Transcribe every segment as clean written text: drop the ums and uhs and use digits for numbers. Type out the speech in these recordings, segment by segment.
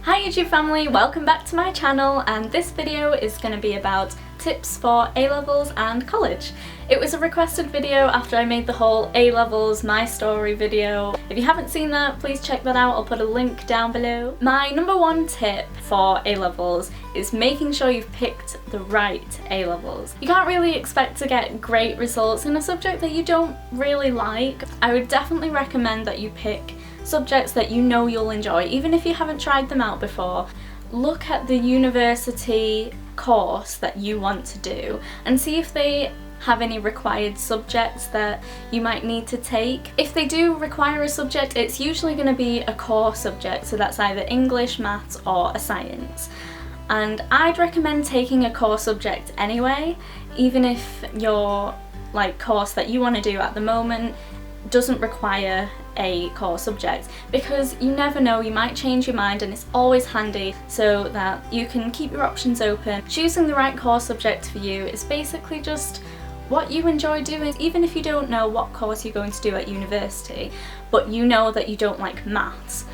Hi YouTube family, welcome back to my channel, and this video is going to be about tips for A-levels and college. It was a requested video after I made the whole A-levels my story video. If you haven't seen that, please check that out, I'll put a link down below. My number one tip for A-levels is making sure you've picked the right A-levels. You can't really expect to get great results in a subject that you don't really like. I would definitely recommend that you pick subjects that you know you'll enjoy, even if you haven't tried them out before. Look at the university course that you want to do and see if they have any required subjects that you might need to take. If they do require a subject, it's usually going to be a core subject, so that's either English, maths or a science. And I'd recommend taking a core subject anyway, even if your course that you want to do at the moment doesn't require a core subject, because you never know, you might change your mind, and it's always handy so that you can keep your options open. Choosing the right core subject for you is basically just what you enjoy doing. Even if you don't know what course you're going to do at university, but you know that you don't like maths,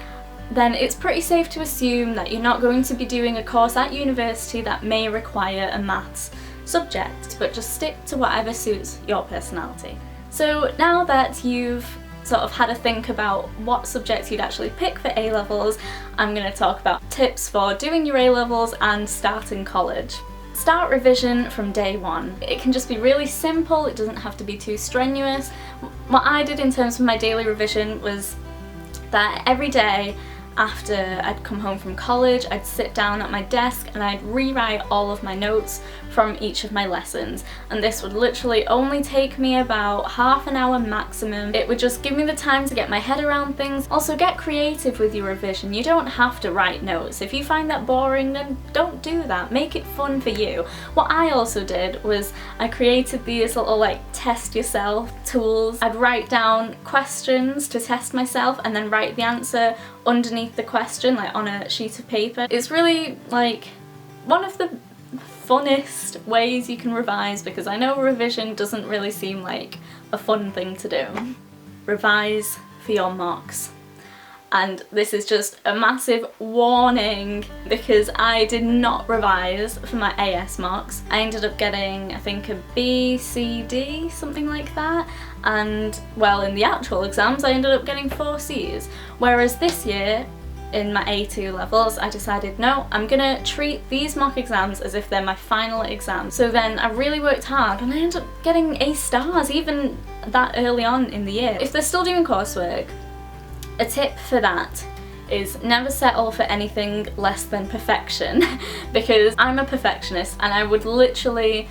then it's pretty safe to assume that you're not going to be doing a course at university that may require a maths subject, but just stick to whatever suits your personality. So now that you've sort of had a think about what subjects you'd actually pick for A-levels, I'm going to talk about tips for doing your A-levels and starting college. Start revision from day one. It can just be really simple, it doesn't have to be too strenuous. What I did in terms of my daily revision was that every day after I'd come home from college, I'd sit down at my desk and I'd rewrite all of my notes from each of my lessons, and this would literally only take me about half an hour maximum. It would just give me the time to get my head around things. Also, get creative with your revision. You don't have to write notes. If you find that boring, then don't do that. Make it fun for you. What I also did was I created these little test yourself tools. I'd write down questions to test myself and then write the answer underneath the question, on a sheet of paper. It's really one of the funnest ways you can revise, because I know revision doesn't really seem like a fun thing to do. Revise for your mocks. And this is just a massive warning, because I did not revise for my AS mocks. I ended up getting, I think, a B, C, D, something like that. And, well, in the actual exams I ended up getting 4 Cs. Whereas this year, in my A2 levels, I decided, no, I'm gonna treat these mock exams as if they're my final exam. So then I really worked hard and I ended up getting A stars even that early on in the year. If they're still doing coursework, a tip for that is never settle for anything less than perfection, because I'm a perfectionist and I would literally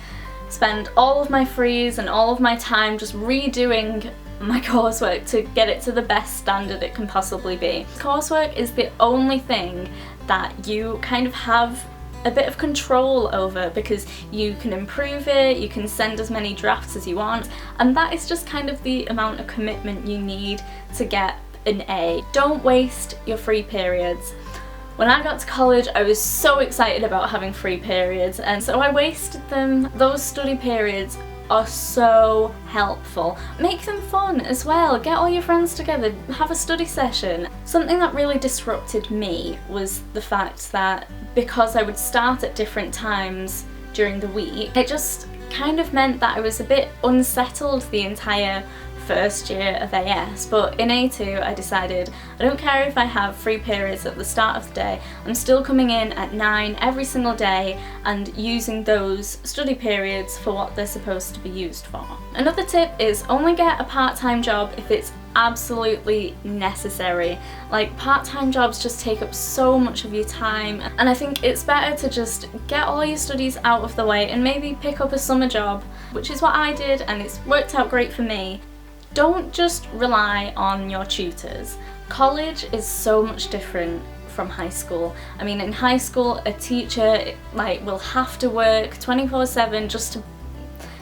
spend all of my frees and all of my time just redoing my coursework to get it to the best standard it can possibly be. Coursework is the only thing that you kind of have a bit of control over, because you can improve it, you can send as many drafts as you want, and that is just kind of the amount of commitment you need to get an A. Don't waste your free periods. When I got to college, I was so excited about having free periods, and so I wasted them. Those study periods are so helpful. Make them fun as well. Get all your friends together, have a study session. Something that really disrupted me was the fact that because I would start at different times during the week, it just kind of meant that I was a bit unsettled the entire first year of AS. But in A2 I decided I don't care if I have free periods at the start of the day, I'm still coming in at 9 every single day and using those study periods for what they're supposed to be used for. Another tip is only get a part-time job if it's absolutely necessary. Part-time jobs just take up so much of your time, and I think it's better to just get all your studies out of the way and maybe pick up a summer job, which is what I did, and it's worked out great for me. Don't just rely on your tutors. College is so much different from high school. I mean, in high school, a teacher will have to work 24/7 just to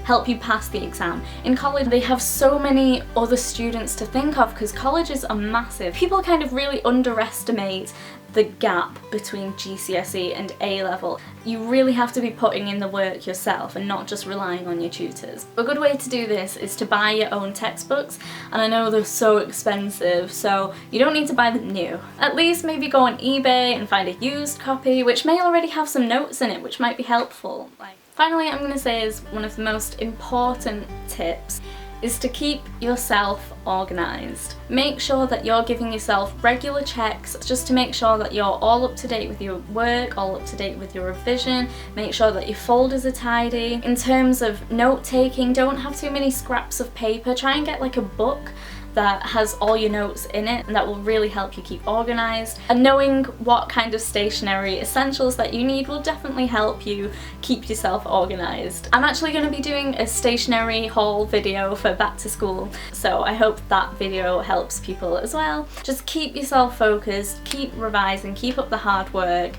help you pass the exam. In college they have so many other students to think of because colleges are massive. People kind of really underestimate the gap between GCSE and A-level. You really have to be putting in the work yourself and not just relying on your tutors. A good way to do this is to buy your own textbooks, and I know they're so expensive, so you don't need to buy them new. At least maybe go on eBay and find a used copy which may already have some notes in it which might be helpful. Finally, I'm going to say is one of the most important tips is to keep yourself organised. Make sure that you're giving yourself regular checks just to make sure that you're all up to date with your work, all up to date with your revision, make sure that your folders are tidy. In terms of note taking, don't have too many scraps of paper. Try and get like a book that has all your notes in it, and that will really help you keep organised. And knowing what kind of stationery essentials that you need will definitely help you keep yourself organised. I'm actually going to be doing a stationery haul video for back to school, so I hope that video helps people as well. Just keep yourself focused, keep revising, keep up the hard work.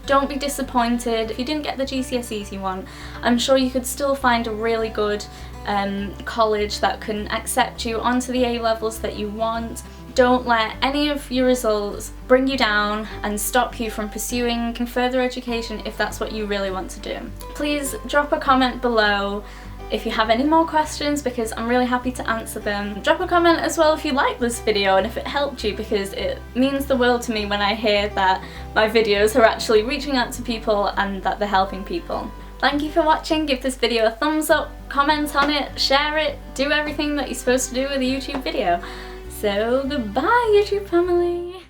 Don't be disappointed if you didn't get the GCSEs you want. I'm sure you could still find a really good college that can accept you onto the A-levels that you want. Don't let any of your results bring you down and stop you from pursuing further education if that's what you really want to do. Please drop a comment below if you have any more questions, because I'm really happy to answer them. Drop a comment as well if you like this video and if it helped you, because it means the world to me when I hear that my videos are actually reaching out to people and that they're helping people. Thank you for watching. Give this video a thumbs up, comment on it, share it, do everything that you're supposed to do with a YouTube video. So goodbye, YouTube family!